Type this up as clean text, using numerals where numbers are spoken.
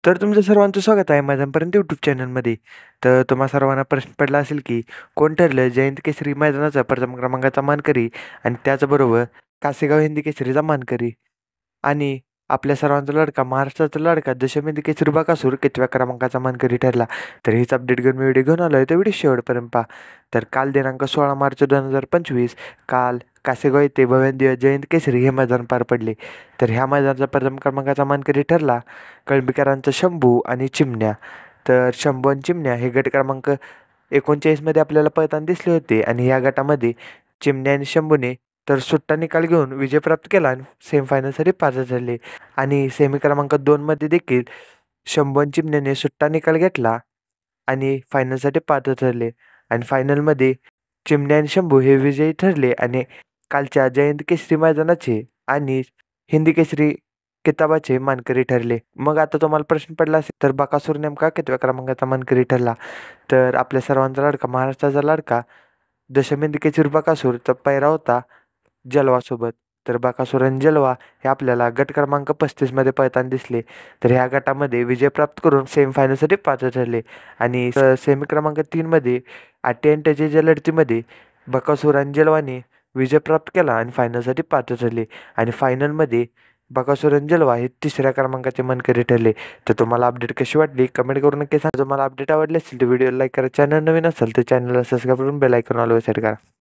तर तुमचं सर्वांचं स्वागत आहे मैदानपर्यंत यूट्यूब चॅनलमध्ये. तर तुम्हा सर्वांना प्रश्न पडला असेल की कोण ठरलं जयंत केसरी मैदानाचा प्रथम क्रमांकाचा मानकरी आणि त्याचबरोबर कासेगाव हिंदी केसरीचा मानकरी. आणि आपल्या सर्वांचा लडका महाराष्ट्राचा लडका दशम हिंदी केसरी बकासूर कितव्या क्रमांकाचा मानकरी ठरला. तर हीच अपडेट घेऊन मी व्हिडिओ घेऊन आलो आहे. तर व्हिडिओ शेवटपर्यंत पहा. तर काल दिनांक 16 मार्च 2025 काल कासेगाव येथे भव्य जयंत केसरी हे मैदान पार पडले. तर ह्या मैदानाचा प्रथम क्रमांकाचा मानकरी ठरला कळंबीकरांचा शंभू आणि चिमण्या. तर शंभू आणि चिमण्या हे गट क्रमांक 39मध्ये आपल्याला पळताना दिसले होते आणि या गटामध्ये चिमण्या आणि शंभूने तर सुट्टा निकाल घेऊन विजय प्राप्त केला आणि सेमीफायनलसाठी पात्र ठरले. आणि सेमी क्रमांक 2मध्ये देखील शंभू आणि चिमण्याने सुट्टा निकाल घेतला आणि फायनलसाठी पात्र ठरले. आणि फायनलमध्ये चिमण्या आणि शंभू हे विजयी ठरले आणि कालच्या जयंत केसरी मैदानाचे आणि हिंदी केसरी किताबाचे मानकरी ठरले. मग आता तुम्हाला प्रश्न पडला असेल तर बकासूर नेमका कितव्या क्रमांकाचा मानकरी ठरला. तर आपल्या सर्वांचा लाडका महाराष्ट्राचा लाडका दशमेंदी केसरी बकासूरचा पैरा होता जलवासोबत. तर बकासूर आणि जलवा हे आपल्याला गट क्रमांक 35मध्ये पळताना दिसले. तर ह्या गटामध्ये विजय प्राप्त करून सेमीफायनलसाठी पात्र ठरले. आणि सेमी क्रमांक 3मध्ये अटी-अंटीच्या लढतीमध्ये बकासूर आणि जलवाने विजय प्राप्त केला आणि फायनलसाठी पात्र ठरले. आणि फायनलमध्ये बकासूर आणि जलवा हे तिसऱ्या क्रमांकाचे मानकरी ठरले. तर तुम्हाला अपडेट कशी वाटली कमेंट करून नक्की सांगा. तुम्हाला अपडेट आवडले असेल तर व्हिडिओ लाईक करा. चॅनल नवीन असेल तर चॅनलला सबस्क्राईब करून बेल आयकॉन ऑल सेट करा.